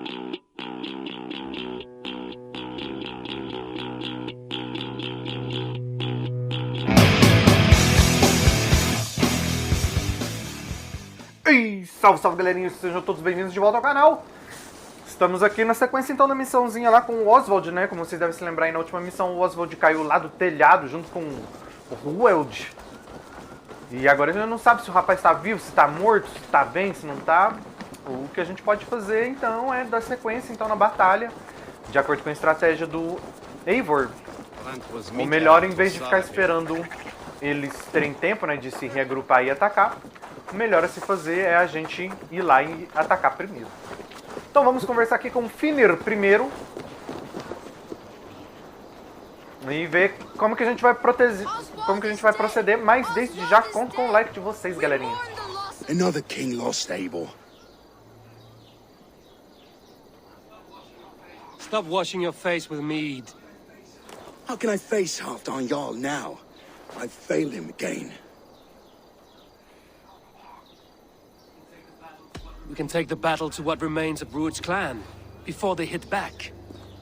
E salve, salve galerinha, sejam todos bem-vindos de volta ao canal. Estamos aqui na sequência então da missãozinha lá com o Oswald, né? Como vocês devem se lembrar aí, na última missão o Oswald caiu lá do telhado junto com o Rued. E agora a gente não sabe se o rapaz está vivo, se está morto, se está bem, se não está. O que a gente pode fazer então é dar sequência então na batalha, de acordo com a estratégia do Eivor. O melhor, em vez de ficar esperando eles terem tempo, né, de se reagrupar e atacar, o melhor a se fazer é a gente ir lá e atacar primeiro. Então vamos conversar aqui com o Fúria primeiro e ver como que a gente vai proceder, mas desde já conto com o like de vocês, galerinha. Another king lost, Eivor. Stop washing your face with mead. How can I face Halfdan Jarl now? I've failed him again. We can take the battle to what remains of Rued's clan, before they hit back.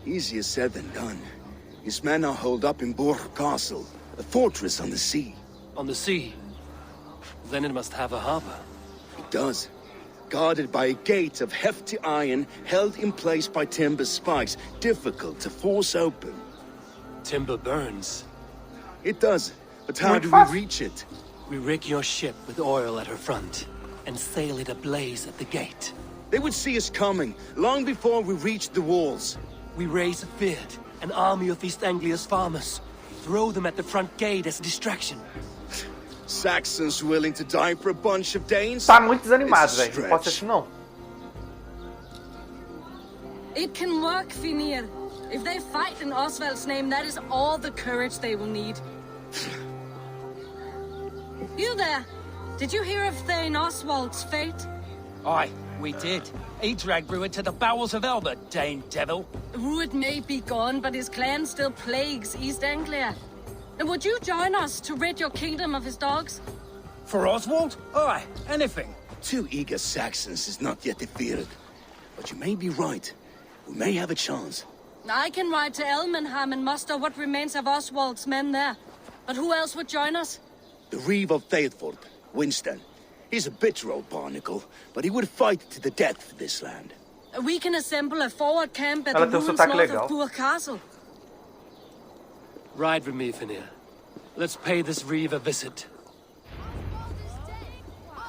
Easier said than done. His men are holed up in Borg Castle, a fortress on the sea. On the sea? Then it must have a harbor. It does. Guarded by a gate of hefty iron, held in place by timber spikes, difficult to force open. Timber burns. It does, but how do we reach it? We rig your ship with oil at her front, and sail it ablaze at the gate. They would see us coming, long before we reached the walls. We raise a beard, an army of East Anglia's farmers. Throw them at the front gate as a distraction. Saxons willing to die for a bunch of Danes? Tá muito desanimado, velho. Não pode ser assim, não. It can work, Fúria. If they fight in Oswald's name, that is all the courage they will need. You there? Did you hear of Thane Oswald's fate? Aye, we did. He dragged Rued to the bowels of hell, the Dane devil. Rued may be gone, but his clan still plagues East Anglia. And would you join us to rid your kingdom of his dogs? For Oswald? Aye, anything. 2 eager Saxons is not yet defeated. But you may be right. We may have a chance. I can ride to Elmenham and muster what remains of Oswald's men there. But who else would join us? The Reeve of Eivor, Winston. He's a bitter old barnacle, but he would fight to the death for this land. We can assemble a forward camp at Ela the tem ruins sotaque north legal. of Burg Castle. Ride with me, Fúria. Let's pay this reeve a visit.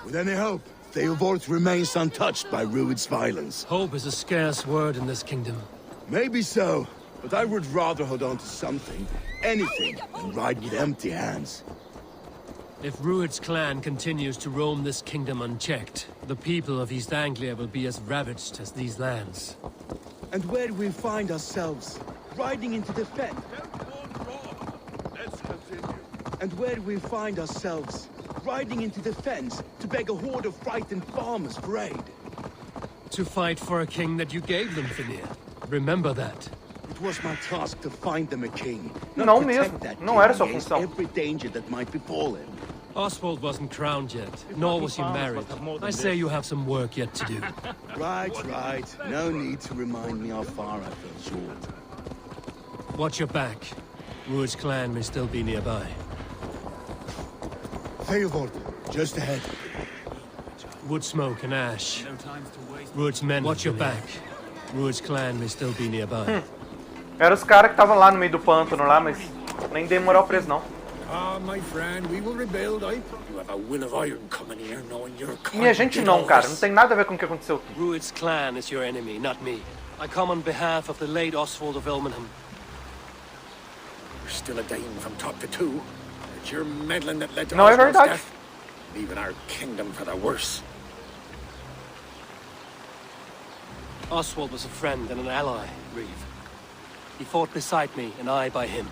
With any hope, Eivor remains untouched by Rued's violence. Hope is a scarce word in this kingdom. Maybe so, but I would rather hold on to something, anything, than ride with empty hands. If Rued's clan continues to roam this kingdom unchecked, the people of East Anglia will be as ravaged as these lands. And where do we find ourselves? Riding into the fen. Let's continue. And where do we find ourselves? Riding into the fens to beg a horde of frightened farmers for aid. To fight for a king that you gave them, Fúria. Remember that. It was my task to find them a king. Não mesmo. Não era sua função. Every danger that might befall him. Oswald wasn't crowned yet, nor was he married. I say you have some work yet to do. Right. No need to remind me how far I fell short. Watch your back. Rued's clan may still be nearby. Eivor, just ahead. Wood smoke and ash. Rued's men. Watch your back. Rued's clan may still be nearby. Eram os caras que estavam lá no meio do pântano lá, mas nem dei moral pra eles, não. Ah, my friend, we will rebuild. You have a will of iron coming here, knowing your Minha gente não, cara. Não tem nada a ver com o que aconteceu aqui. Rued's clan is your enemy, not me. I come on behalf of the late Oswald of Elmenham. You're still a Dane from top to two. It's your meddling that led to Não é Oswald's verdade. death. Leaving our kingdom for the worse. Oswald was a friend and an ally, Reeve. He fought beside me, and I by him.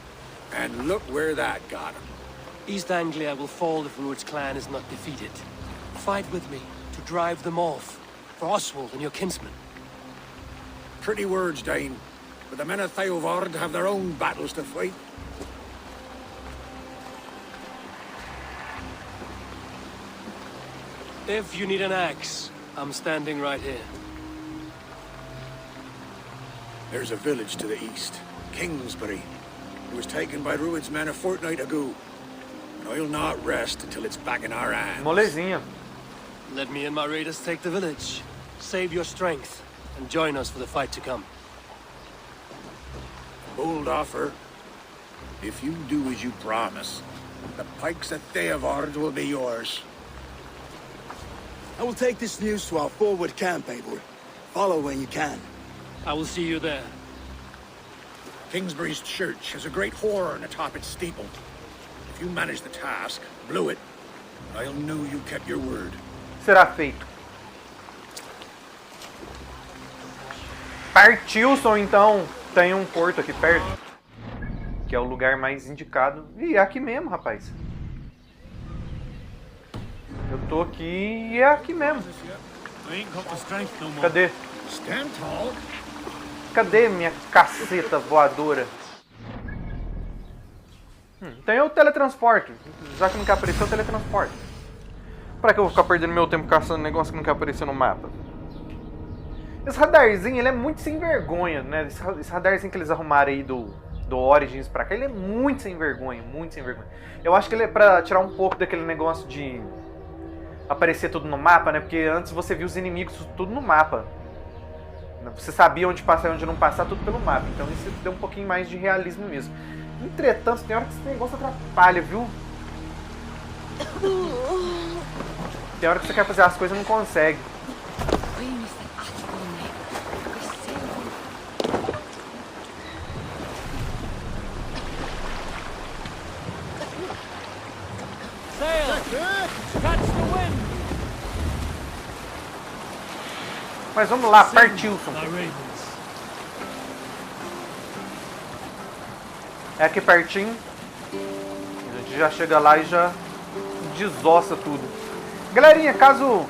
And look where that got him. East Anglia will fall if Rued's clan is not defeated. Fight with me to drive them off, for Oswald and your kinsmen. Pretty words, Dane. But the men of Eivor have their own battles to fight. If you need an axe, I'm standing right here. There's a village to the east, Kingsbury. It was taken by Rued's men a fortnight ago. And I'll not rest until it's back in our hands. Molezinha. Let me and my raiders take the village. Save your strength, and join us for the fight to come. Bold offer. If you do as you promise, the pikes at Eivor will be yours. I will take this news to our forward camp, Eivor. Follow when you can. I will see you there. Kingsbury's church has a great horn atop its steeple. If you manage the task, blow it, I'll know you kept your word. Será feito. Partilson, então, tem um porto aqui perto, que é o lugar mais indicado. E é aqui mesmo, rapaz. Eu tô aqui e é aqui mesmo. Cadê? Stand tall. Cadê minha caceta voadora? Tem o teletransporte. Já que não quer aparecer, o teletransporte. Pra que eu vou ficar perdendo meu tempo caçando negócio que não quer aparecer no mapa? Esse radarzinho, ele é muito sem vergonha, né? Esse radarzinho que eles arrumaram aí do Origins pra cá, ele é muito sem vergonha, muito sem vergonha. Eu acho que ele é pra tirar um pouco daquele negócio de aparecer tudo no mapa, né? Porque antes você via os inimigos tudo no mapa. Você sabia onde passar e onde não passar, tudo pelo mapa. Então isso deu um pouquinho mais de realismo mesmo. Entretanto, tem hora que esse negócio atrapalha, viu? Tem hora que você quer fazer as coisas e não consegue. Mas vamos lá, Partilson. É aqui pertinho. A gente já chega lá e já desossa tudo. Galerinha, caso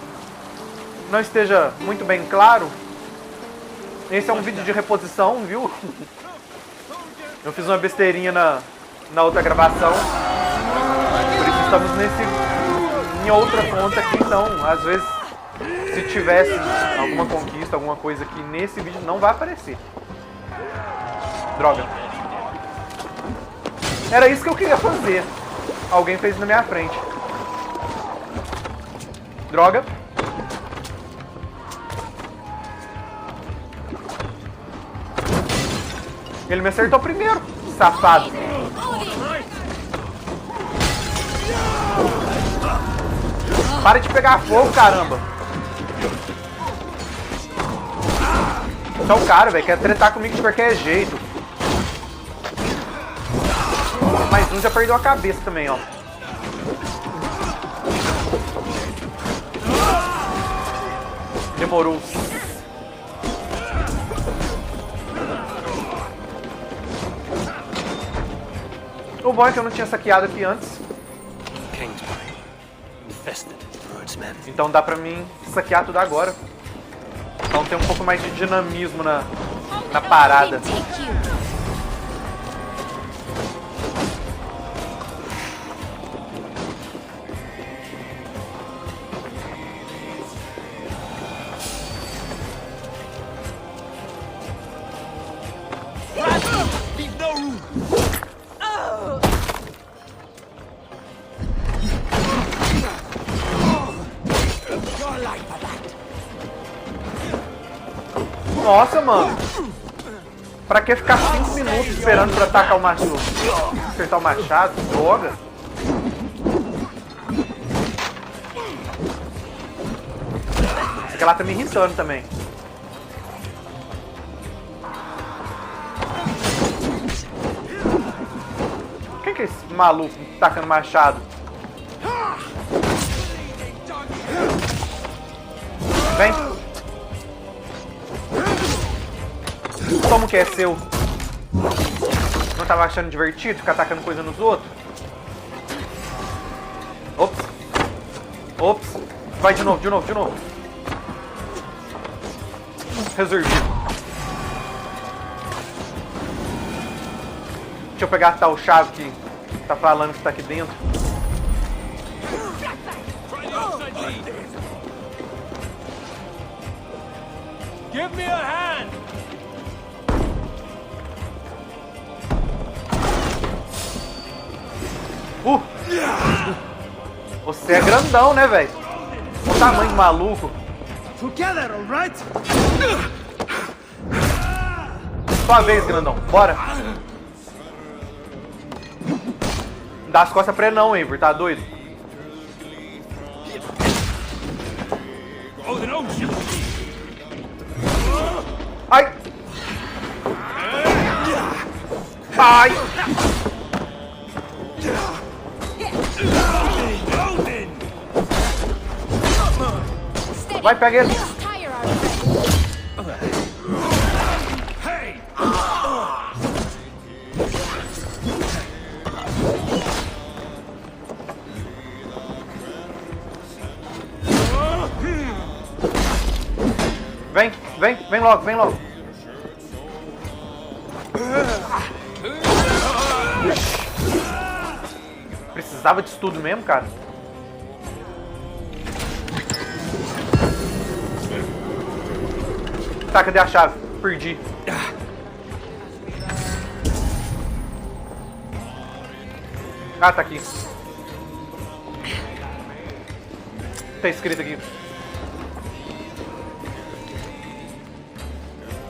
não esteja muito bem claro, esse é um vídeo de reposição, viu? Eu fiz uma besteirinha na outra gravação. Por isso estamos em outra conta aqui, então, às vezes, se tivesse alguma conquista, alguma coisa aqui nesse vídeo, não vai aparecer. Droga. Era isso que eu queria fazer. Alguém fez na minha frente. Droga. Ele me acertou primeiro, safado. Para de pegar fogo, caramba. Esse é o cara, velho. Quer tretar comigo de qualquer jeito. Mais um já perdeu a cabeça também, ó. Demorou. O bom é que eu não tinha saqueado aqui antes. Então dá pra mim saquear tudo agora. Então tem um pouco mais de dinamismo na parada. Nossa, mano. Pra que ficar 5 minutos esperando pra atacar o machado? Acertar o machado? Droga. Esse aqui lá tá me irritando também. Quem que é esse maluco tacando machado? Vem. Como que é seu? Não tava achando divertido ficar atacando coisa nos outros? Ops. Ops. Vai de novo. Resolvido. Deixa eu pegar a tal chave que tá falando que tá aqui dentro. Give me a hand! Você é grandão, né, velho? O tamanho do maluco. Together, all right? Sua vez, grandão. Bora. Não dá as costas pra ele não, Eivor. Tá doido? Ai! Ai! Vai, pega ele! Vem logo, vem logo. Precisava disso tudo mesmo, cara? Tá, cadê a chave? Perdi. Ah, tá aqui. Tá escrito aqui.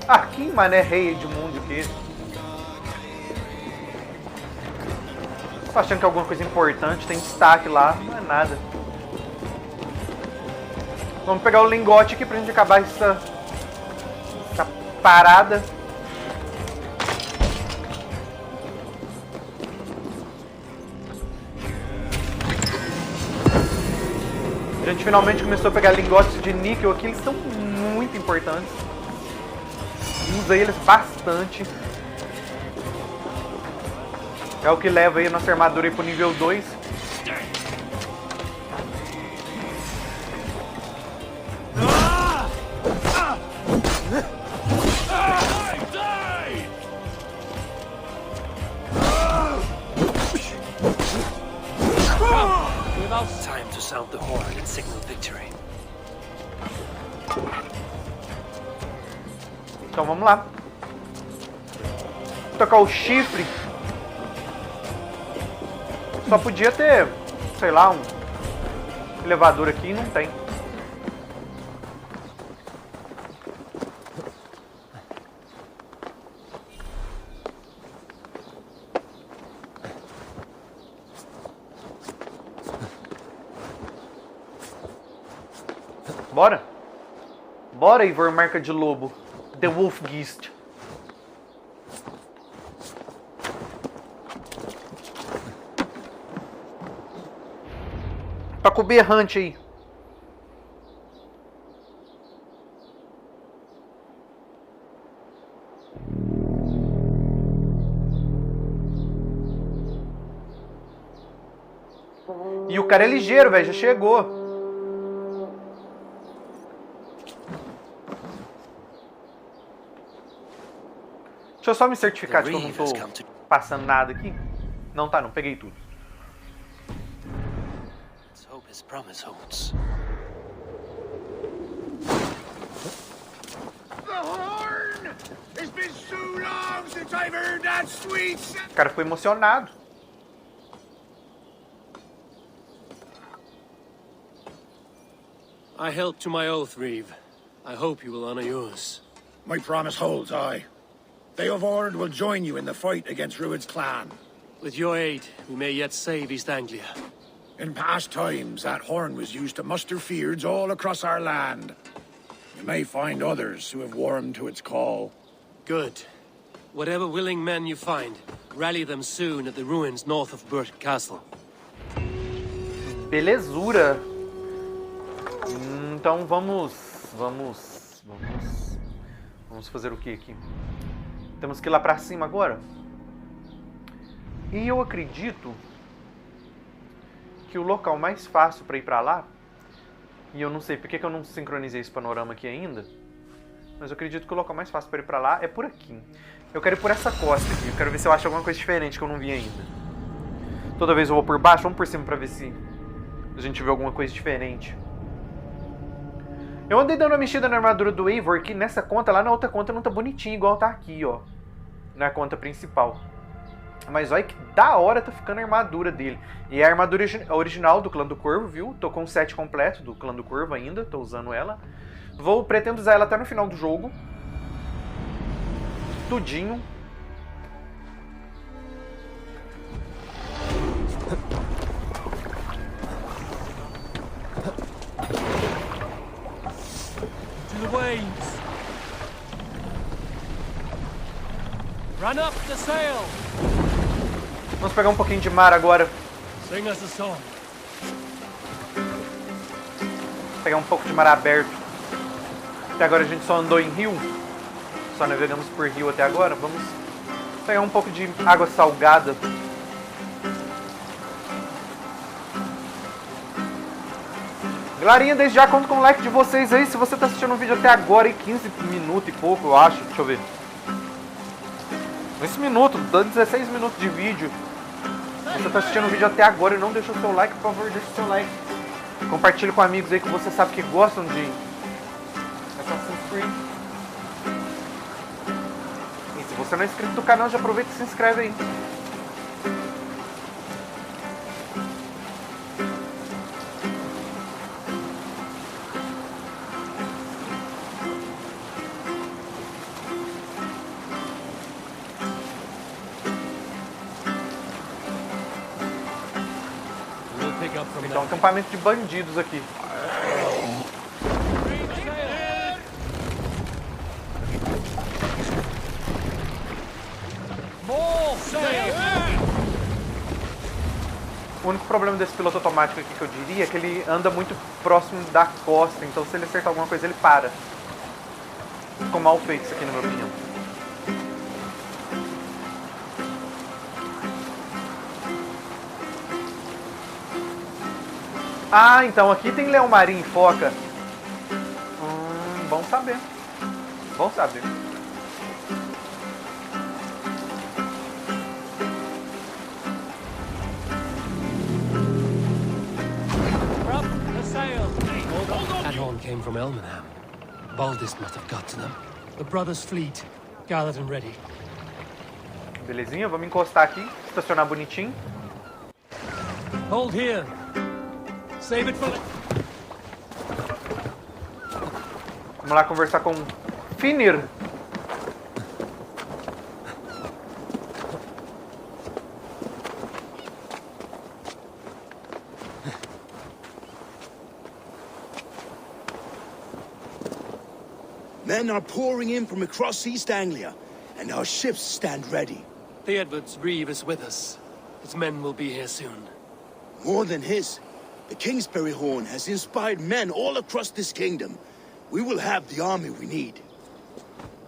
Aqui, mané, rei de mundo aqui. Tô achando que é alguma coisa importante, tem destaque lá, não é nada. Vamos pegar o lingote aqui pra gente acabar essa parada. A gente finalmente começou a pegar lingotes de níquel aqui, eles são muito importantes. Usa eles bastante. É o que leva aí a nossa armadura aí pro nível 2. Time to sound the horn and signal victory. Então vamos lá. Tocar o chifre. Só podia ter, sei lá, um elevador aqui e não tem. Bora? Bora, Eivor, marca de lobo. The Wolf Geist. Pra cobrir errante aí. E o cara é ligeiro, velho. Já chegou. Deixa eu só me certificar de que eu não tô passando nada aqui. Não tá, não. Peguei tudo. Let's hope his promise holds. The horn! It's been so long since I've heard that sweet sound. O cara ficou emocionado. I held to my oath, Reeve. I hope you will honor yours. My promise holds, aye. Eivor will join you in the fight against Rued's clan. With your aid, we may yet save East Anglia. In past times, that horn was used to muster fyrds all across our land. You may find others who have warmed to its call. Good. Whatever willing men you find, rally them soon at the ruins north of Burt Castle. Belezura. Então vamos fazer o que aqui? Temos que ir lá pra cima agora. E eu acredito que o local mais fácil pra ir pra lá, e eu não sei porque que eu não sincronizei esse panorama aqui ainda, mas eu acredito que o local mais fácil pra ir pra lá é por aqui. Eu quero ir por essa costa aqui, eu quero ver se eu acho alguma coisa diferente que eu não vi ainda. Toda vez eu vou por baixo, vamos por cima pra ver se a gente vê alguma coisa diferente. Eu andei dando uma mexida na armadura do Eivor, que nessa conta, lá na outra conta não tá bonitinho igual tá aqui, ó. Na conta principal. Mas olha que da hora tá ficando a armadura dele. E é a armadura original do Clã do Corvo, viu? Tô com o set completo do Clã do Corvo ainda, tô usando ela. Pretendo usar ela até no final do jogo. Tudinho. To the waves. Run up the sail. Vamos pegar um pouquinho de mar agora. Sing us a song. Pegar um pouco de mar aberto. Até agora a gente só andou em rio. Só navegamos por rio até agora. Vamos pegar um pouco de água salgada. Galerinha, desde já conto com o like de vocês aí. Se você tá assistindo o vídeo até agora, em 15 minutos e pouco, eu acho. Deixa eu ver. Esse minuto, dando 16 minutos de vídeo. Se você tá assistindo o vídeo até agora e não deixou o seu like, por favor, deixa o seu like. Compartilhe com amigos aí que você sabe que gostam de Assassin's Creed. E se você não é inscrito no canal, já aproveita e se inscreve aí. Então, um acampamento de bandidos aqui. O único problema desse piloto automático aqui que eu diria é que ele anda muito próximo da costa. Então, se ele acertar alguma coisa, ele para. Ficou mal feito isso aqui, na minha opinião. Ah, então aqui tem leão marinho e foca. Bom saber. Bom saber. That horn came from Elmenham. Baldis must have got to them. The brothers' fleet, gathered and ready. Belezinha, vamos encostar aqui, estacionar bonitinho. Hold here. Save it for... Vamos lá conversar com Finir. Men are pouring in from across East Anglia, and our ships stand ready. The Edward's Reeve is with us. His men will be here soon. More than his. The Kingsbury Horn has inspired men all across this kingdom. We will have the army we need.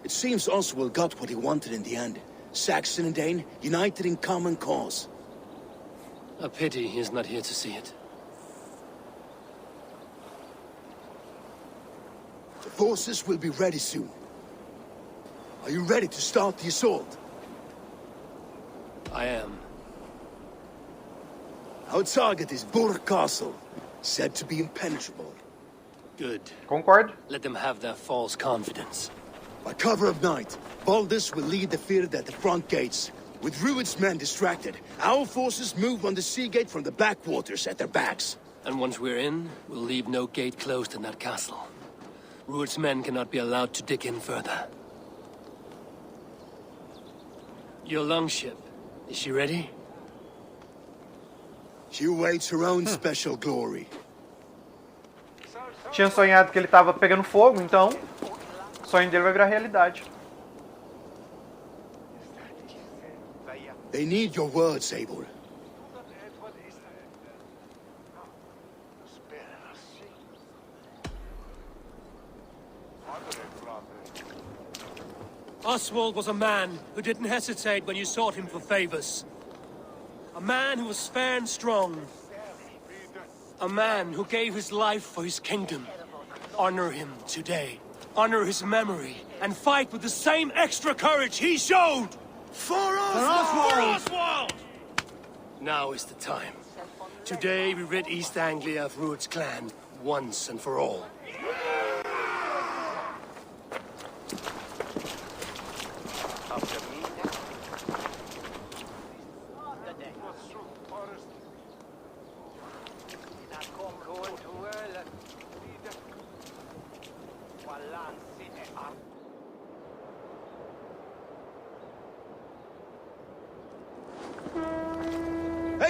It seems Oswald got what he wanted in the end. Saxon and Dane united in common cause. A pity he is not here to see it. The forces will be ready soon. Are you ready to start the assault? I am. Our target is Burg Castle, said to be impenetrable. Good. Concordo. Let them have their false confidence. By cover of night, Baldus will lead the field at the front gates. With Rued's men distracted, our forces move on the sea gate from the backwaters at their backs. And once we're in, we'll leave no gate closed in that castle. Rued's men cannot be allowed to dig in further. Your longship, is she ready? She awaits her own special glory. Tinha sonhado que ele tava pegando fogo, então o sonho dele vai virar realidade. They need your words, Eivor. Oswald was a man who didn't hesitate when you sought him for favors. A man who was fair and strong. A man who gave his life for his kingdom. Honor him today. Honor his memory. And fight with the same extra courage he showed! For Oswald! For Oswald! Now is the time. Today we rid East Anglia of Rued's clan, once and for all.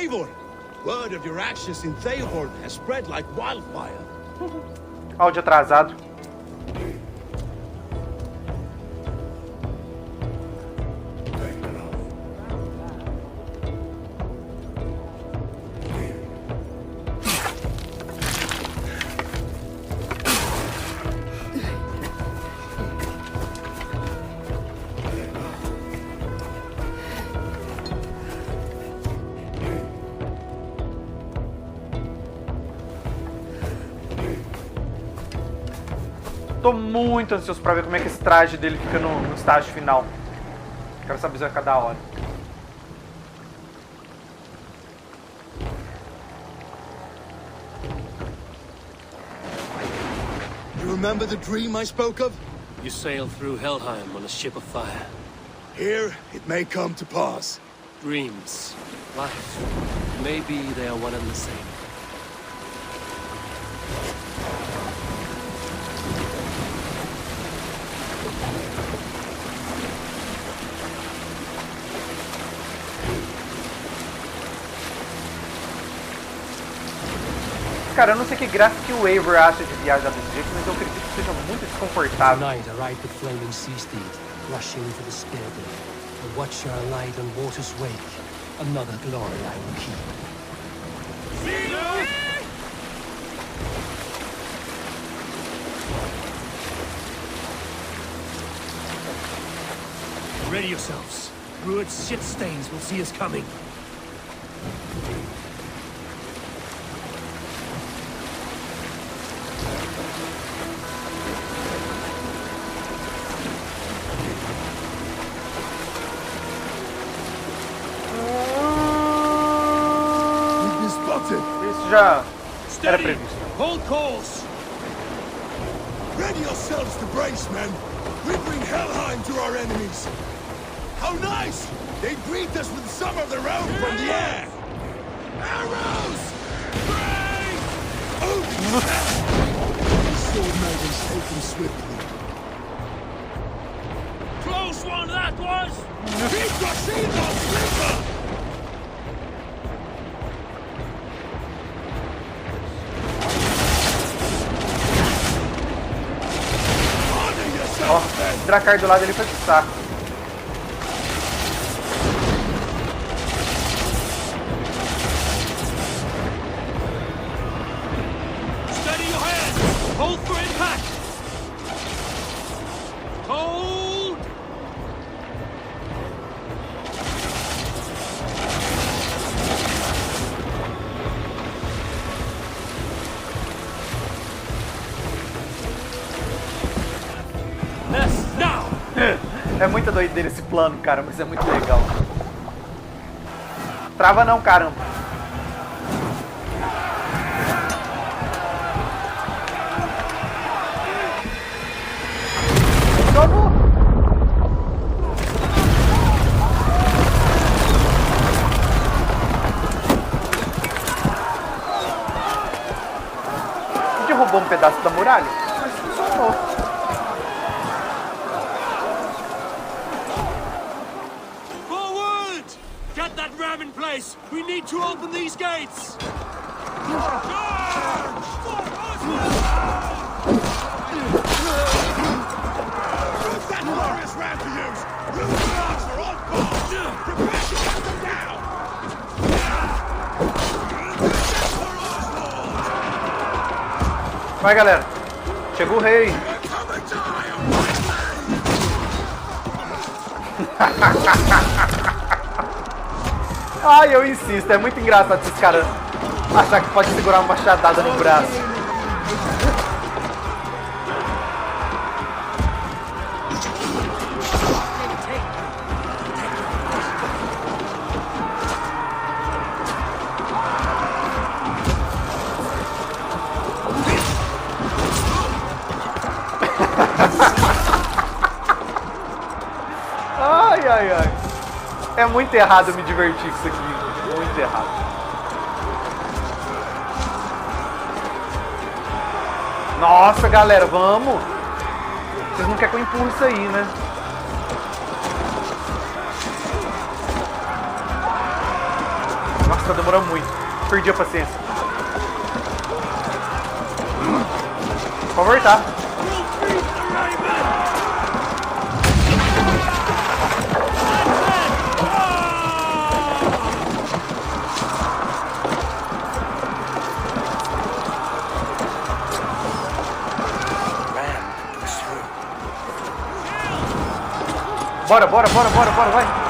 Eivor! Word of your actions in Eivor has spread like wildfire. Áudio atrasado. Tô muito ansioso pra ver como é que esse traje dele fica no estágio final. Quero saber se vai ficar da hora. You remember the dream I spoke of? You sailed through Helheim on a ship of fire. Here, it may come to pass. Dreams, life, maybe they are one and the same. Cara, eu não sei que graça que o Eivor acha de viajar desse jeito, mas eu acredito que seja muito desconfortável. Tonight I ride the flaming sea steed, rushing for the spearhead. A watcher I light on water's wake. Another glory I will keep. Ready yourselves. Rued's shit stains will see us coming. Isso já era previsto. Hold course. Ready yourselves to brace, men. We bring Helheim to our enemies. How nice! They greet us with some of their own from the air. Arrows! Brave! These sword maidens take them swiftly. Close one that was! Keep your shield on slipper! Ó, o Dracar do lado ele foi pro saco. Steady your hands! Hold for impact! Hold! É muita doideira esse plano, cara, mas é muito legal. Trava não, caramba. Funcionou. Derrubou um pedaço da muralha, mas funcionou. In place. We need to open these gates. That glorious ram to use! Rued's dogs are on board! Prepare to cut them down! Vai, galera. Chegou o rei. Ai, eu insisto, é muito engraçado esses caras achar que pode segurar uma machadada no braço. Ai, ai, ai. É muito errado me divertir com isso aqui. Muito errado. Nossa, galera, vamos. Vocês não querem que eu empurre isso aí, né? Nossa. Nossa, tá demorando muito. Perdi a paciência. Pode voltar. Bora, bora, bora, bora, bora, vai.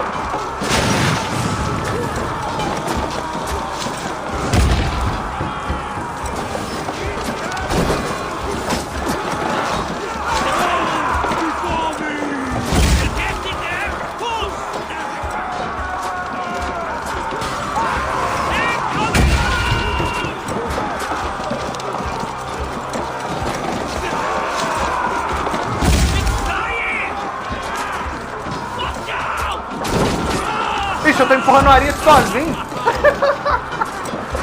Ixi, eu tô empurrando o Ariete sozinho.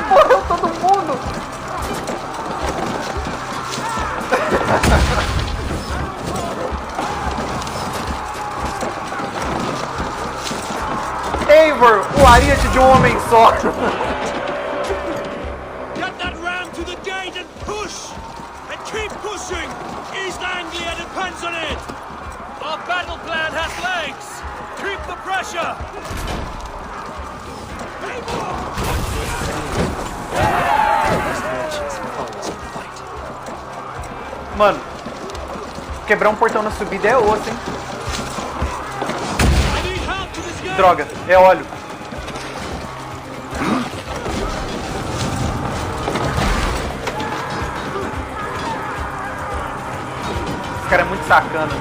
Morreu todo mundo. Eivor, o Ariete de um homem só. Get that ram to the gate and push! And keep pushing! East Anglia depends on it! Our battle plan has legs! Keep the pressure! Mano, quebrar um portão na subida é osso, hein? Droga, é óleo. Esse cara é muito sacana.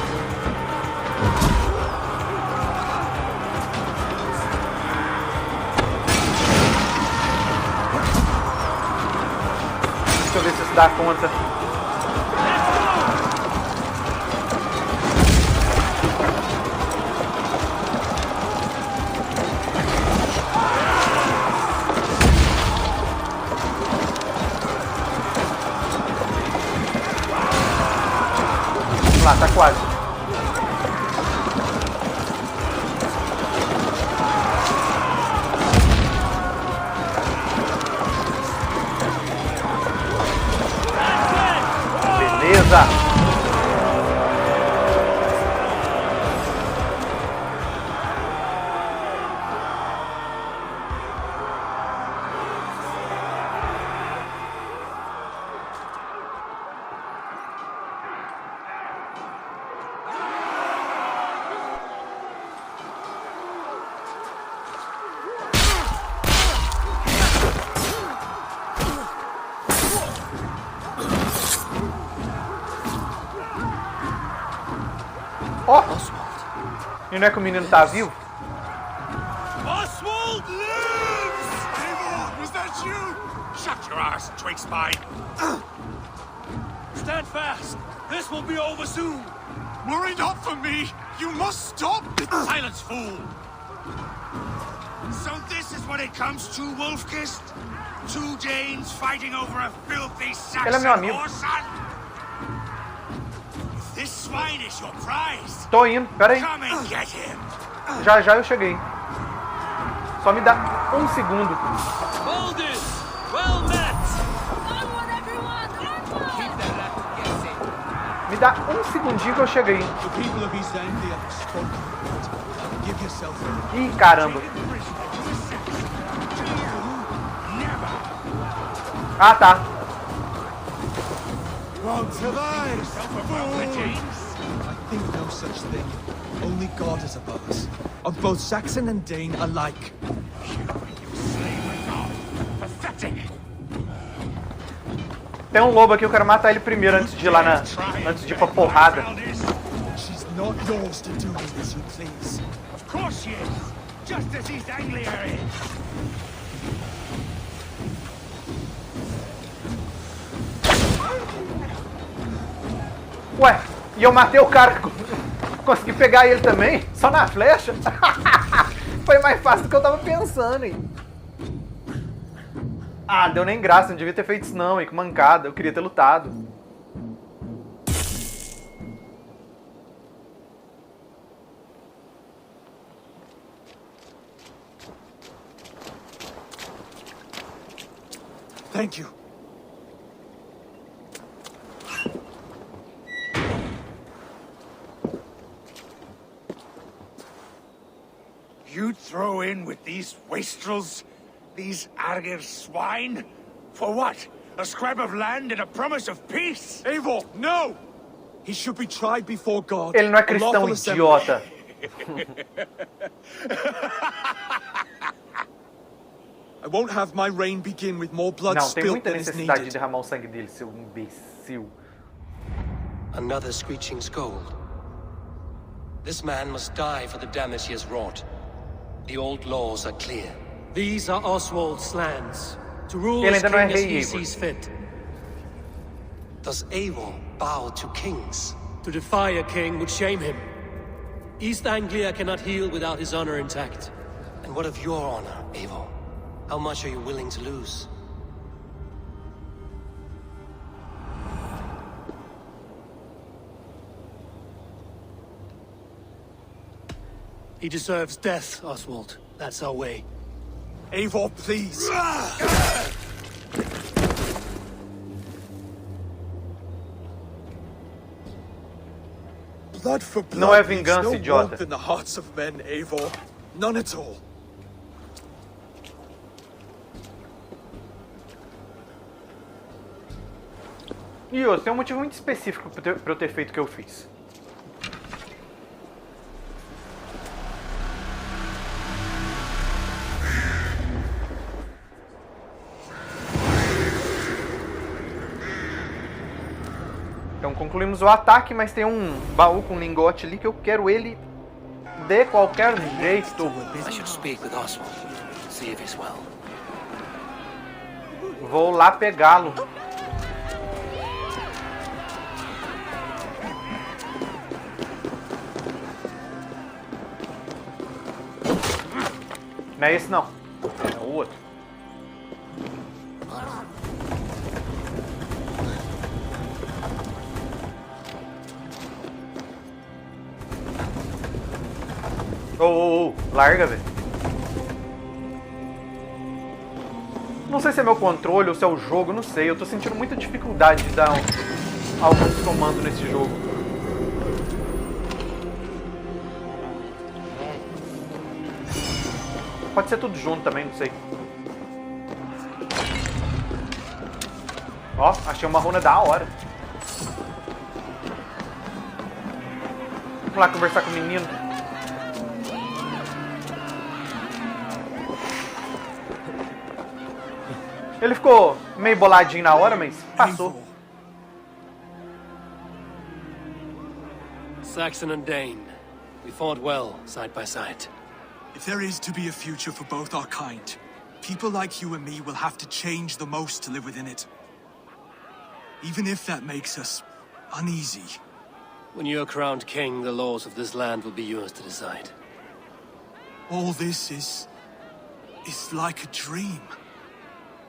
Deixa eu ver se isso dá conta. Vamos lá, tá quase. Beleza. Ó! E não é que o menino tá vivo? Oswald lives! Eivor, was that you? Shut your ass, twig spine. Stand fast! This will be over soon! Worry not for me. You must stop. Silence, fool! So this is what it comes to, Wolfkist? Two Danes fighting over a filthy Ele é meu Saxon amigo. whoreson? This swine is your prize. Tô indo, pera aí. Come and get him. Já já eu cheguei. Só me dá um segundo. Hold it! Well met! Onward, everyone! Onward! Me dá um segundinho que eu cheguei. The people of East Anglia have spoken. Give yourself a Ih, caramba. Ah, tá. I think no such thing. Only God is above us. Of both Saxon and Dane alike. Tem um lobo aqui, eu quero matar ele primeiro antes de ir lá antes de ir pra porrada. She's not yours to do with as you please. Of course she is. Just as East Anglia is. Ué, e eu matei o cara. Consegui pegar ele também? Só na flecha? Foi mais fácil do que eu tava pensando, hein? Ah, deu nem graça, não devia ter feito isso não, hein? Que mancada, eu queria ter lutado. Thank you. You throw in with these wastrels? These Argir swine? For what? A scrap of land and a promise of peace? Eivor, no! He should be tried before God. Ele não é cristão, idiota. I won't have my reign begin with more blood Não, tem spilled muita than is necessidade de needed. derramar o sangue dele, seu imbecil. Another screeching scold. This man must die for the damage he has wrought. The old laws are clear. These are Oswald's lands. To rule Ele as ainda não é king as rei, he Eivor. sees fit. Does Eivor bow to kings? To defy a king would shame him. East Anglia cannot heal without his honor intact. And what of your honor, Eivor? How much are you willing to lose? He deserves death, Oswald. That's our way. Eivor, please. Blood for blood. Não é leaves vingança, no idiota. warmth in the hearts of men, Eivor. None at all. E outra, tem um motivo muito específico pra eu ter feito o que eu fiz. Então concluímos o ataque, mas tem um baú com lingote ali que eu quero ele de qualquer jeito. I should speak with Oswald. See if he's well. Vou lá pegá-lo. Não é esse não, é o outro. Oh, larga, velho. Não sei se é meu controle ou se é o jogo, não sei. Eu tô sentindo muita dificuldade de dar alguns comandos nesse jogo. Pode ser tudo junto também, não sei. Ó, achei uma runa da hora. Vamos lá conversar com o menino. Ele ficou meio boladinho na hora, mas passou. Saxon and Dane. We fought well, side by side. If there is to be a future for both our kind, people like you and me will have to change the most to live within it. Even if that makes us uneasy. When you are crowned king, the laws of this land will be yours to decide. All this is like a dream.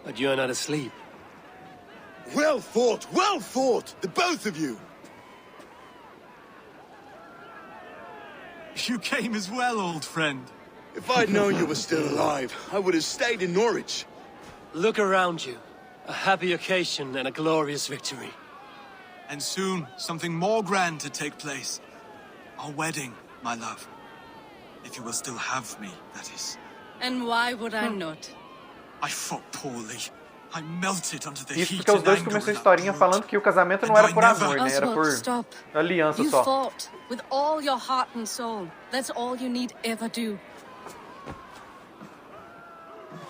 But you are not asleep. Well fought, the both of you! You came as well, old friend. If I'd known you were still alive, I would have stayed in Norwich. Look around you. A happy occasion and a glorious victory. And soon, something more grand to take place. Our wedding, my love. If you will still have me, that is. And why would I not? I fought poorly. I melted under the Isso heat porque os and dois anger começaram a of historinha that falando brute. que o casamento não era por amor, né? Era Oswald, por stop. aliança You só. fought with all your heart and soul. That's all you need ever do.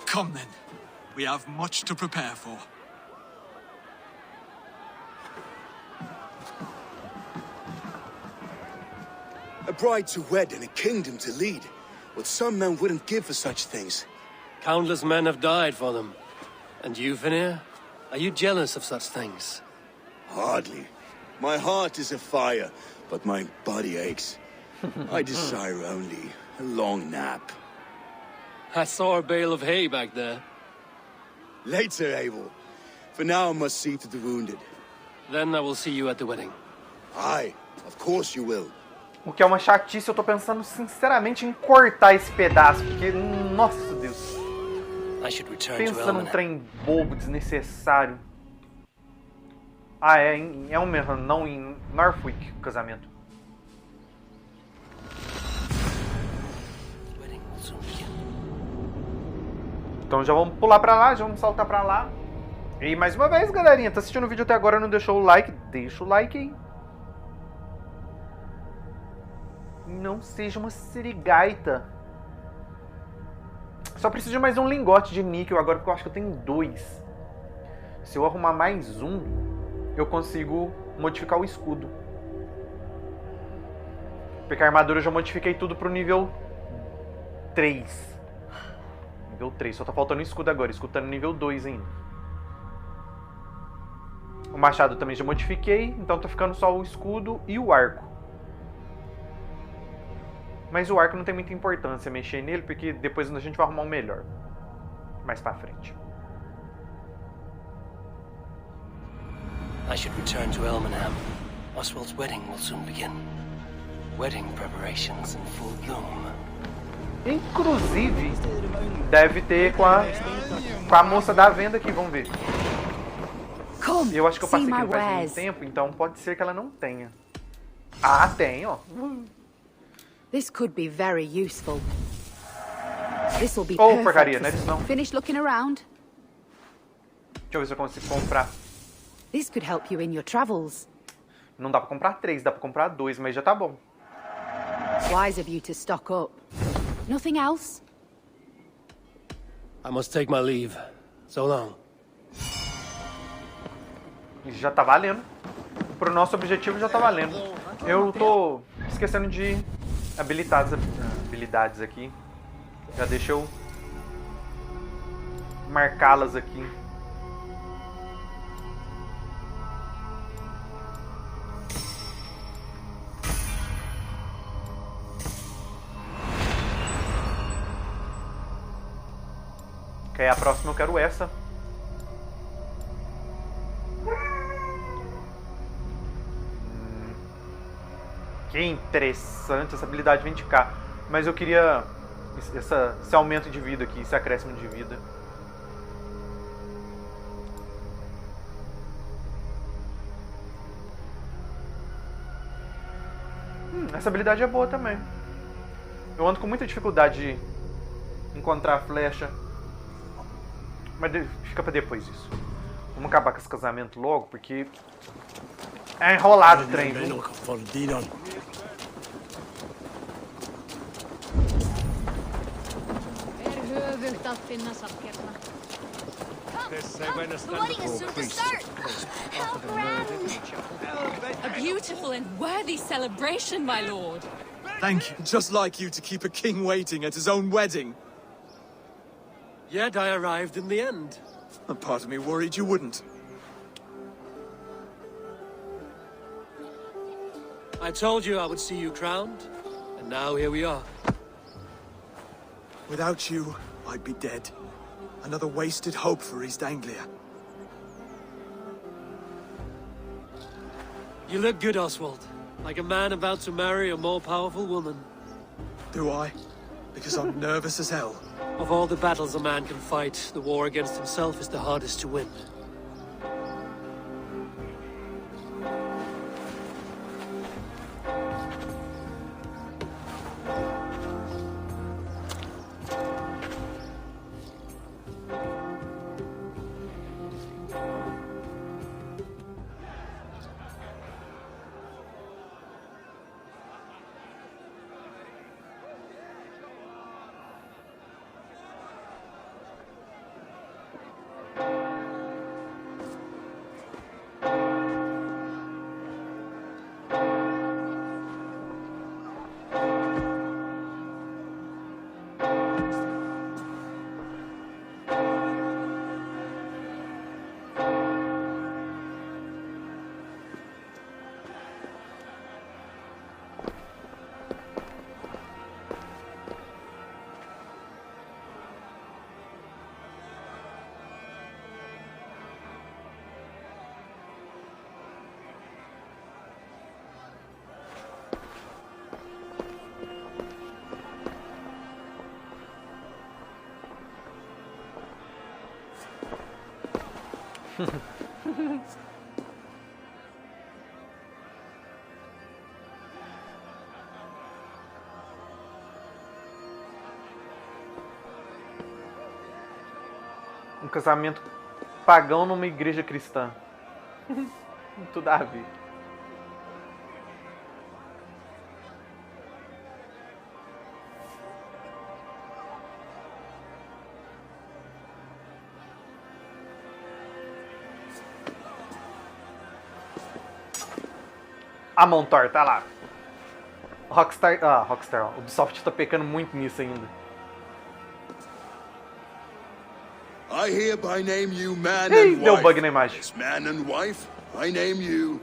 Come then. We have much to prepare for. A bride to wed and a kingdom to lead. What some men wouldn't give for such things. Countless men have died for them. And you, Vanir? Are you jealous of such things? Hardly. My heart is afire, but my body aches. I desire only a long nap. I saw a bale of hay back there. Later, Eivor. For now, I must see to the wounded. Then I will see you at the wedding. Aye, of course you will. O que é uma chatice, eu tô pensando sinceramente em cortar esse pedaço, porque, nossa Deus. I I should return to Pensa num Elmenham. trem bobo, desnecessário. Ah, é em Elmenham, não em Northwick, o casamento. Wedding will soon begin. Então já vamos pular pra lá, já vamos saltar pra lá. E mais uma vez, galerinha, tá assistindo o vídeo até agora e não deixou o like? Deixa o like aí. Não seja uma sirigaita. Só preciso de mais um lingote de níquel agora, porque eu acho que eu tenho 2. Se eu arrumar mais um, eu consigo modificar o escudo. Porque a armadura eu já modifiquei tudo pro nível 3. Nível 3, só tá faltando o escudo agora. O escudo tá no nível 2 ainda. O machado também já modifiquei, então tá ficando só o escudo e o arco. Mas o arco não tem muita importância mexer nele, porque depois a gente vai arrumar um melhor. Mais pra frente. I should return to Elmenham. Oswald's wedding will soon begin. Wedding preparations in full bloom. Inclusive, deve ter com a moça da venda aqui, vamos ver. Eu acho que eu passei aqui faz muito tempo, então pode ser que ela não tenha. Ah, tem, ó. This could be very useful. This will be Oh, porcaria, não é isso não. Finish looking around. Deixa eu ver se eu consigo comprar. This could help you in your travels. Não dá pra comprar 3, dá pra comprar 2, mas já tá bom. Wise of you to stock up. Nothing else? I must take my leave. So long. Já tá valendo. Pro nosso objetivo já tá valendo. Eu tô esquecendo de habilidades aqui. Já deixa eu marcá-las aqui. Que aí a próxima eu quero essa. Que interessante, essa habilidade vem de cá. Mas eu queria esse aumento de vida aqui, esse acréscimo de vida. Essa habilidade é boa também. Eu ando com muita dificuldade de encontrar a flecha. Mas fica pra depois isso. Vamos acabar com esse casamento logo, porque é enrolado o trem, viu? The wedding is soon to start. How grand! A beautiful and worthy celebration, my lord. Thank you. Just like you to keep a king waiting at his own wedding. Yet I arrived in the end. A part of me worried you wouldn't. I told you I would see you crowned, and now here we are. Without you, I'd be dead. Another wasted hope for East Anglia. You look good, Oswald. Like a man about to marry a more powerful woman. Do I? Because I'm nervous as hell. Of all the battles a man can fight, the war against himself is the hardest to win. Um casamento pagão numa igreja cristã. Tudo a ver. A mão torta, lá. Rockstar, ó, Ubisoft tá pecando muito nisso ainda. I hereby name you man Ih, and deu wife. bug na imagem. As man and wife, I name you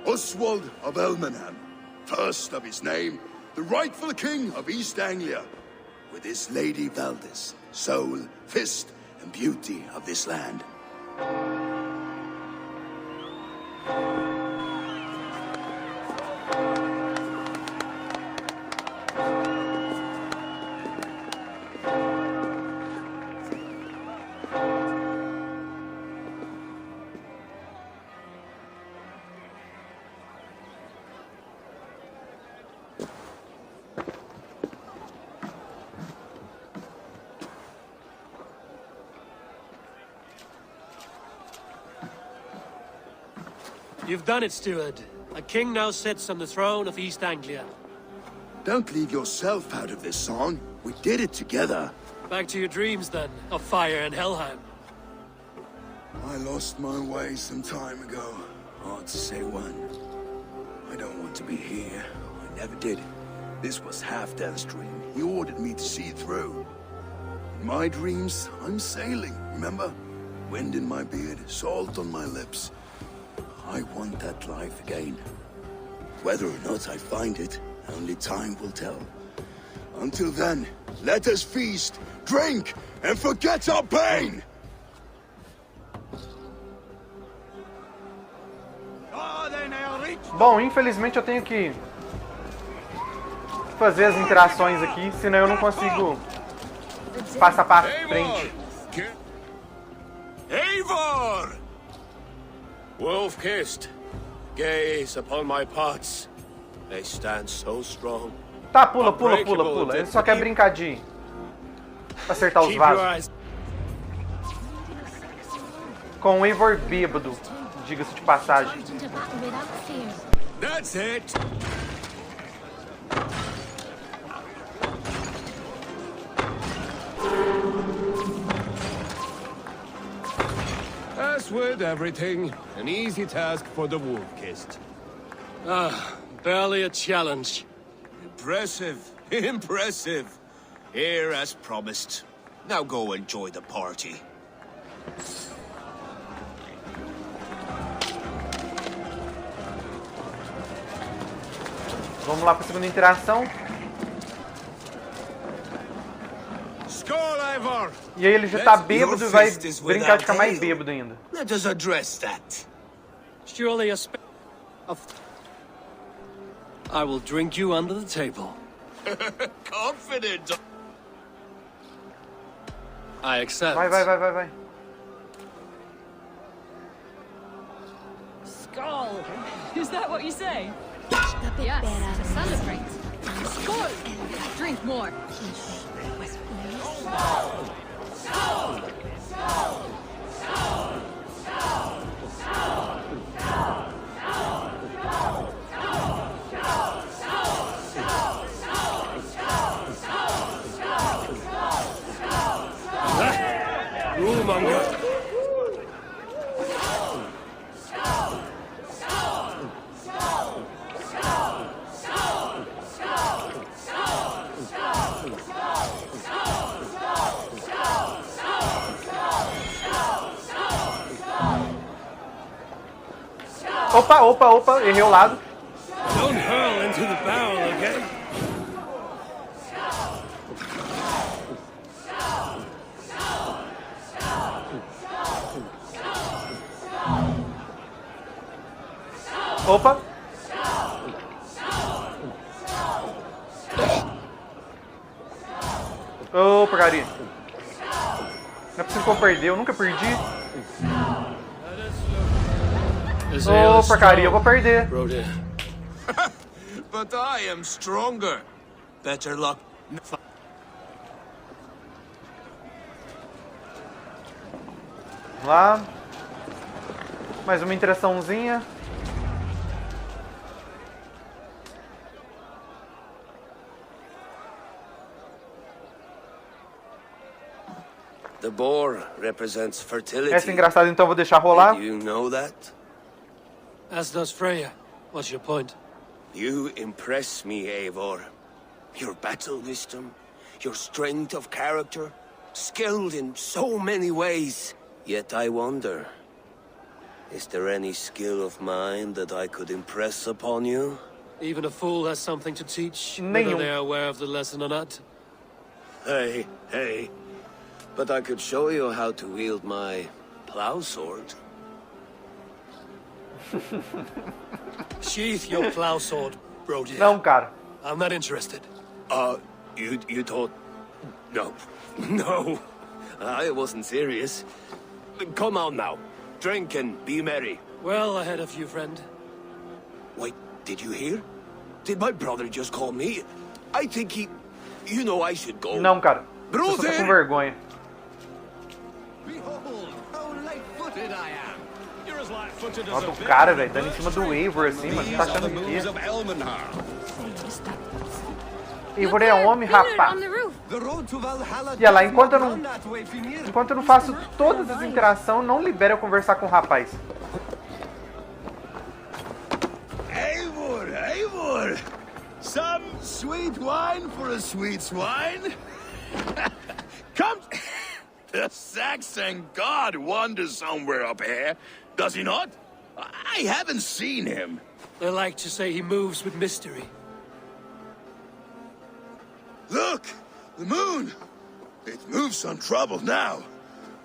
Oswald of Elmenham, first of his name, the rightful king of East Anglia, with his lady Valdis, soul, fist, and beauty of this land. You've done it, steward. A king now sits on the throne of East Anglia. Don't leave yourself out of this song. We did it together. Back to your dreams, then, of fire and Helheim. I lost my way some time ago. Hard to say when. I don't want to be here. I never did. This was Halfdan's dream. He ordered me to see it through. In my dreams, I'm sailing, remember? Wind in my beard, salt on my lips. I want that life again. Whether or not I find it, only time will tell. Until then, let us feast, drink, and forget our pain! Bom, infelizmente eu tenho que fazer as interações aqui, senão eu não consigo passar para frente. Eivor! Wolf-kissed, gaze upon my parts. They stand so strong. Tá, pula. Ele só quer brincar de acertar os vasos. Com o Eivor bêbado, diga-se de passagem. That's it. As with everything, an easy task for the wolf-kissed. Barely a challenge. Impressive. Impressive. Here as promised. Now go enjoy the party. Vamos lá para a segunda interação. Skål, Eivor! E aí ele já tá bêbado e vai brincar de ficar mais bêbado ainda. Let us address that. Surely I will drink you under the table. Confident. I accept. Vai. Skull. Is that what you say? Yes, to celebrate. Skål! Drink more. Rule-monger. Opa, errei o lado. Don't hurl into the barrel, okay? Opa. Ô, porcaria. Não é possível que eu perdi, eu nunca perdi. Ô, porcaria, eu vou perder. But I am stronger. Better luck. Vamos lá. Mais uma interaçãozinha. The boar represents fertility. Essa é engraçada, então eu vou deixar rolar. Did you know that? As does Freya. What's your point? You impress me, Eivor. Your battle wisdom, your strength of character, skilled in so many ways. Yet I wonder, is there any skill of mine that I could impress upon you? Even a fool has something to teach, Nenhum. whether they are aware of the lesson or not. Hey. But I could show you how to wield my plow sword. Sheath your plow sword, Rued. Não, cara. I'm not interested. You thought... No, I wasn't serious. Come on now, drink and be merry. Well ahead of you, friend. Wait, did you hear? Did my brother just call me? I think he... You know I should go. Não, cara. Eu só tô com vergonha. Ó, do cara, velho, dando em cima do Eivor assim, mano. Tá achando que Eivor é homem, rapaz. E olha lá, enquanto eu não faço todas as interações, não libera eu conversar com o rapaz. Eivor! Some sweet wine for a sweet swine? Come... The Saxon god wanders somewhere up here, does he not? I haven't seen him. They like to say he moves with mystery. Look! The moon! It moves untroubled now.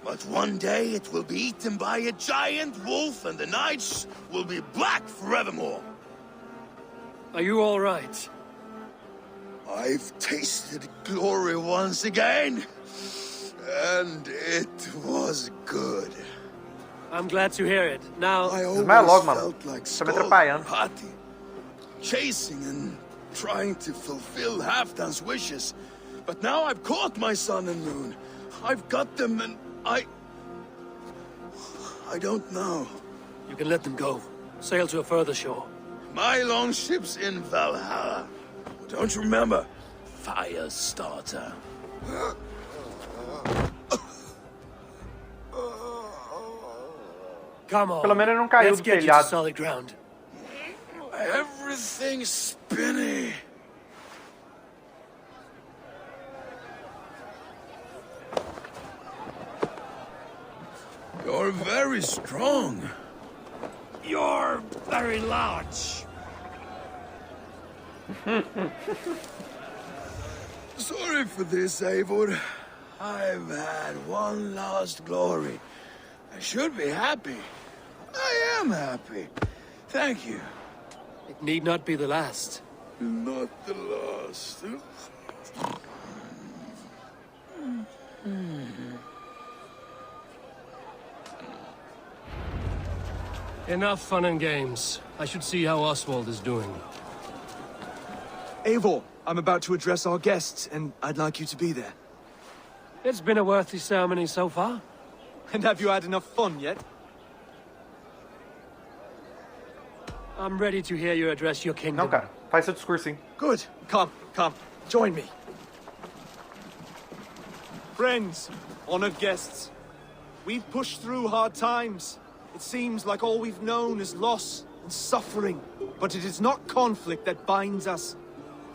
But one day it will be eaten by a giant wolf and the nights will be black forevermore. Are you all right? I've tasted glory once again. And it was good. I'm glad to hear it. Now, I always felt like party, chasing and trying to fulfill Halfdan's wishes. But now I've caught my sun and moon. I've got them and I don't know. You can let them go. Sail to a further shore. My longship's in Valhalla. Don't you remember? Firestarter. Come on. Pelo menos não caiu do telhado. Solid ground. Everything's spinny. You're very strong. You're very large. Sorry for this, Eivor. I've had one last glory. I should be happy. I am happy. Thank you. It need not be the last. Not the last. Enough fun and games. I should see how Oswald is doing. Eivor, I'm about to address our guests, and I'd like you to be there. It's been a worthy ceremony so far. And have you had enough fun yet? I'm ready to hear you address your kingdom. Não, cara. Faz seu discurso, hein. Good. Come. Join me. Friends, honored guests, we've pushed through hard times. It seems like all we've known is loss and suffering. But it is not conflict that binds us.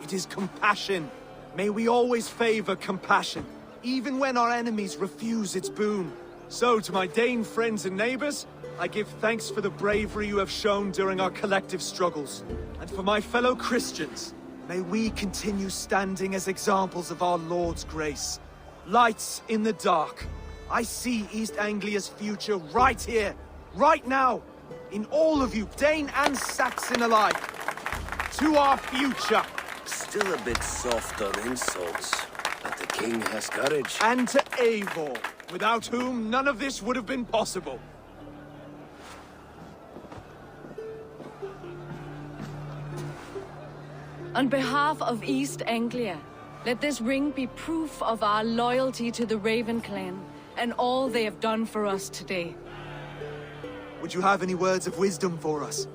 It is compassion. May we always favor compassion, even when our enemies refuse its boon. So, to my Dane friends and neighbors, I give thanks for the bravery you have shown during our collective struggles. And for my fellow Christians, may we continue standing as examples of our Lord's grace. Lights in the dark. I see East Anglia's future right here, right now, in all of you, Dane and Saxon alike. To our future. Still a bit soft on insults, but the king has courage. And to Eivor, without whom none of this would have been possible. On behalf of East Anglia, let this ring be proof of our loyalty to the Raven clan and all they have done for us today. Would you have any words of wisdom for us?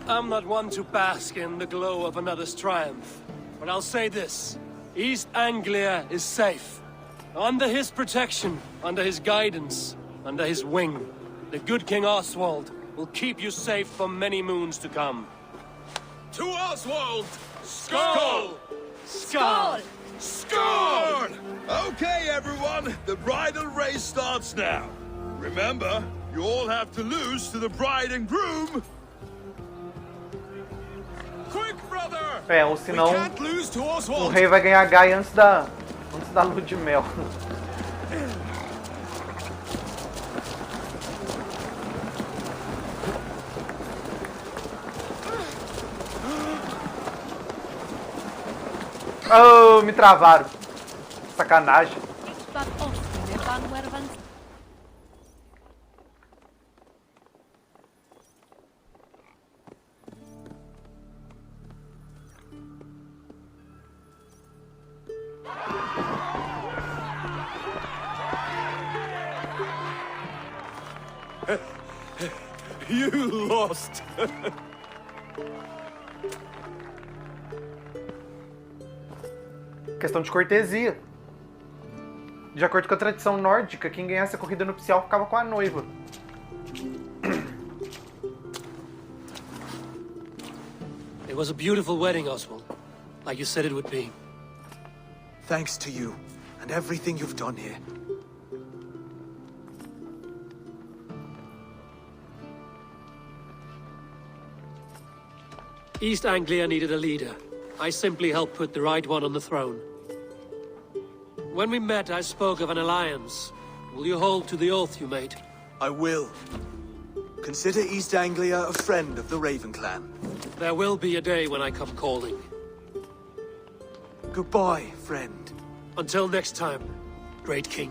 I'm not one to bask in the glow of another's triumph, but I'll say this. East Anglia is safe. Under his protection, under his guidance, under his wing, the good King Oswald will keep you safe for many moons to come. To Oswald! Skull! Skull! Skull! Okay, everyone, the bridal race starts now. Remember, you all have to lose to the bride and groom. Quick, brother! Ou senão We can't lose to o Oswald. rei vai ganhar Gaia antes da lua de mel. Oh, me travaram. Sacanagem. You lost. Questão de cortesia. De acordo com a tradição nórdica, quem ganhasse a corrida nupcial ficava com a noiva. It was a beautiful wedding, Oswald. Like you said it would be. Thanks to you, and everything you've done here. East Anglia needed a leader. I simply helped put the right one on the throne. When we met, I spoke of an alliance. Will you hold to the oath you made? I will. Consider East Anglia a friend of the Raven clan. There will be a day when I come calling. Goodbye, friend. Until next time, great king.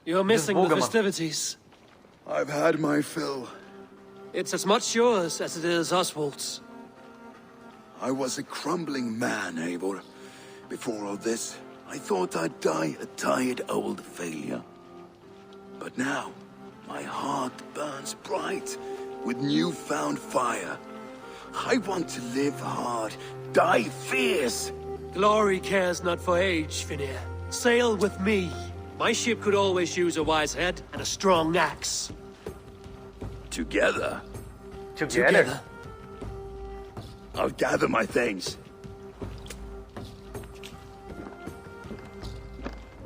You're missing the festivities. I've had my fill. It's as much yours as it is Oswald's. I was a crumbling man, Eivor. Before all this, I thought I'd die a tired old failure. But now, my heart burns bright with newfound fire. I want to live hard, die fierce. Glory cares not for age, Fúria. Sail with me. My ship could always use a wise head and a strong axe. Together? Together? I'll gather my things.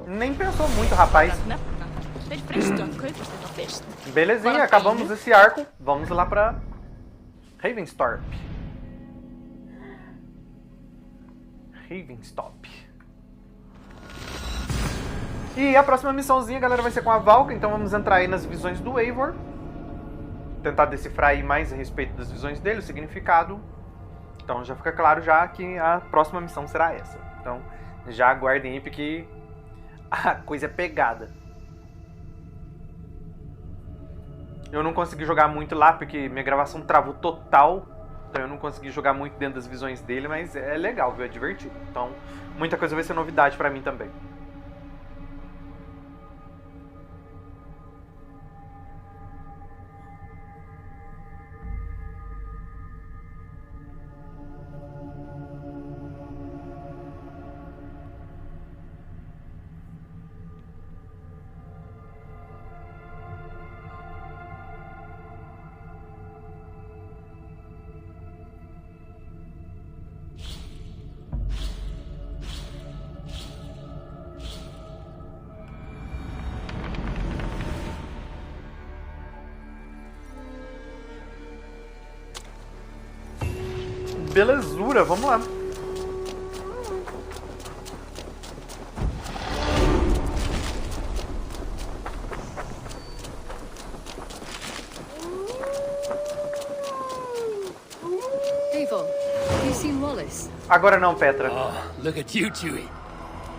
Nem pensou muito, rapaz. Belezinha, acabamos esse arco. Vamos lá pra Ravenstorp. E a próxima missãozinha, galera, vai ser com a Valka. Então vamos entrar aí nas visões do Eivor. Tentar decifrar aí mais a respeito das visões dele, o significado. Então já fica claro já que a próxima missão será essa. Então já aguardem aí, porque a coisa é pegada. Eu não consegui jogar muito lá, porque minha gravação travou total. Então eu não consegui jogar muito dentro das visões dele, mas é legal, viu? É divertido. Então muita coisa vai ser novidade pra mim também. Belezura, vamos lá. Agora não, Petra. Oh, look at you, Dewey.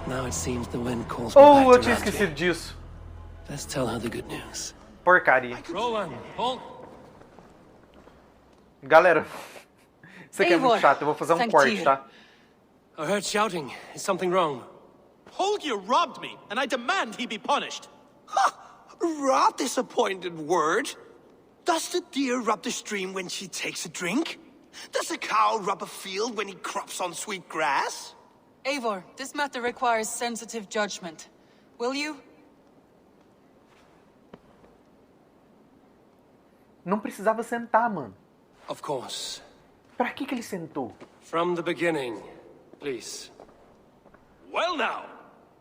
Now it seems the wind calls me back Eu to tinha Ramsey. esquecido disso. Let's tell her the good news. Porcaria. Rowan, hold. Galera, isso aqui é Eivor, muito chato. Eu vou fazer um thank corte, you. tá? I heard shouting. Is something wrong? Holger robbed me, and I demand he be punished. Rot disappointed word. Does the deer rub the stream when she takes a drink? Does the cow rub a field when he crops on sweet grass? Eivor, this matter requires sensitive judgment. Will you? Não precisava sentar, mano. Of course. Pra que ele sentou? From the beginning, please. Well now,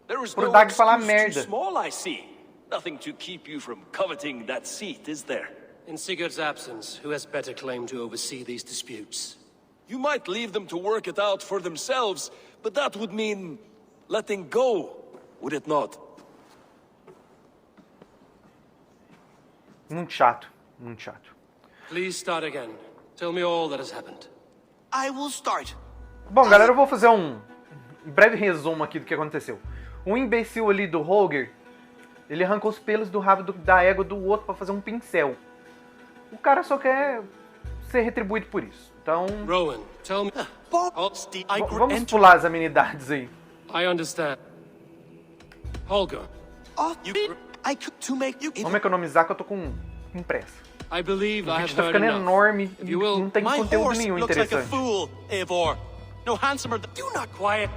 there is Pro no Dag falar excuse merda. too small, I see. Nothing to keep you from coveting that seat, is there? In Sigurd's absence, who has better claim to oversee these disputes? You might leave them to work it out for themselves, but that would mean letting go, would it not? Muito chato, muito chato. Please start again. Tell me all that has happened. I will start. Bom, galera, eu vou fazer um breve resumo aqui do que aconteceu. O imbecil ali do Holger, ele arrancou os pelos do rabo da égua do outro pra fazer um pincel. O cara só quer ser retribuído por isso. Então, Rowan, tell me. vamos pular as amenidades aí. I understand. Holger. Vamos economizar que eu tô com pressa. I believe O I vídeo have tá heard ficando enough. enorme If e you will, não tem conteúdo nenhum interessante. Fool, Eivor. No handsomer than... Do not quiet.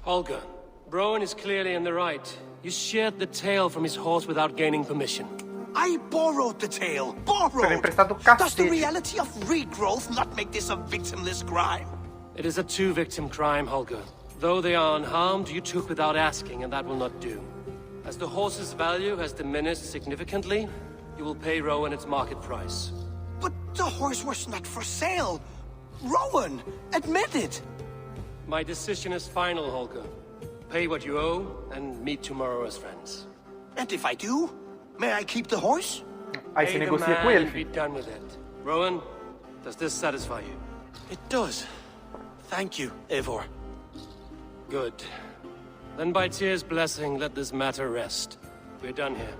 Holger, Rowan is clearly in the right. You sheared the tail from his horse without gaining permission. I borrowed the tail. Pegou Borrowed. emprestado do Does the cacete. reality of regrowth not make this a victimless crime? It is a two-victim crime, Holger. Though they are unharmed, you took without asking, and that will not do. As the horse's value has diminished significantly, you will pay Rowan its market price. But the horse was not for sale. Rowan, admit it. My decision is final, Holger. Pay what you owe, and meet tomorrow as friends. And if I do, may I keep the horse? Aí você Pay the negocia com man ele, and be filho. done with it. Rowan, does this satisfy you? It does. Thank you, Eivor. Good. Then by Tyr's blessing, let this matter rest. We're done here.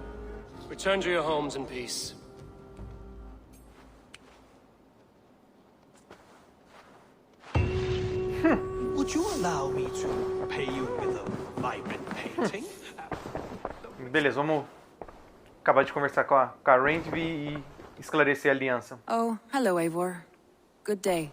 Return to your homes in peace. Would you allow me to pay you with a vibrant painting? Beleza, vamos acabar de conversar com a Randvi e esclarecer a aliança. Oh, hello, Eivor. Good day.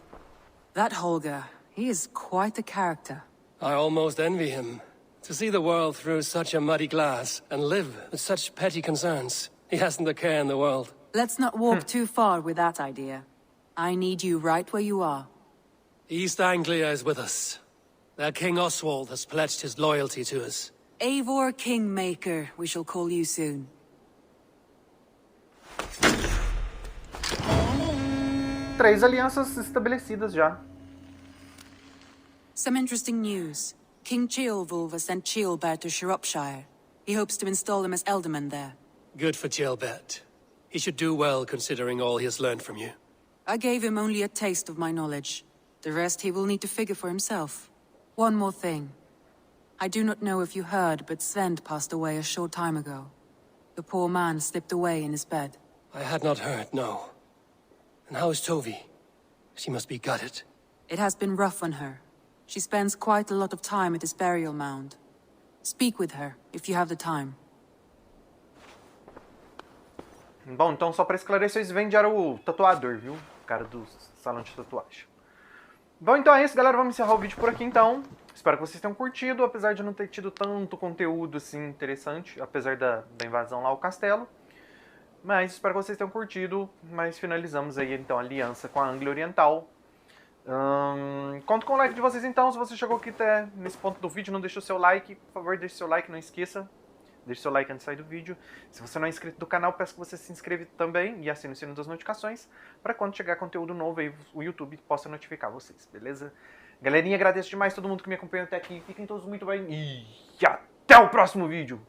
That Holger, he is quite a character. I almost envy him. To see the world through such a muddy glass and live with such petty concerns. He hasn't a care in the world. Let's not walk too far with that idea. I need you right where you are. East Anglia is with us. Their King Oswald has pledged his loyalty to us. Eivor Kingmaker, we shall call you soon. Três alianças estabelecidas já. Some interesting news. King Ceolwulf has sent Ceolbert to Shropshire. He hopes to install him as Elderman there. Good for Ceolbert. He should do well considering all he has learned from you. I gave him only a taste of my knowledge. The rest he will need to figure for himself. One more thing. I do not know if you heard, but Sven passed away a short time ago. The poor man slipped away in his bed. I had not heard, no. And how is Tovi? She must be gutted. It has been rough on her. She spends quite a lot of time at his burial mound. Speak with her, if you have the time. Bom, então só pra esclarecer, esse Sven era o tatuador, viu? O cara do salão de tatuagem. Bom, então é isso, galera. Vamos encerrar o vídeo por aqui, então. Espero que vocês tenham curtido, apesar de não ter tido tanto conteúdo, assim, interessante. Apesar da invasão lá ao castelo. Mas espero que vocês tenham curtido. Mas finalizamos aí, então, a aliança com a Anglia Oriental. Conto com o like de vocês, então. Se você chegou aqui até nesse ponto do vídeo, não deixou seu like. Por favor, deixe seu like, não esqueça. Deixe seu like antes de sair do vídeo. Se você não é inscrito do canal, peço que você se inscreva também e assine o sino das notificações para quando chegar conteúdo novo aí o YouTube possa notificar vocês, beleza? Galerinha, agradeço demais todo mundo que me acompanhou até aqui. Fiquem todos muito bem e até o próximo vídeo.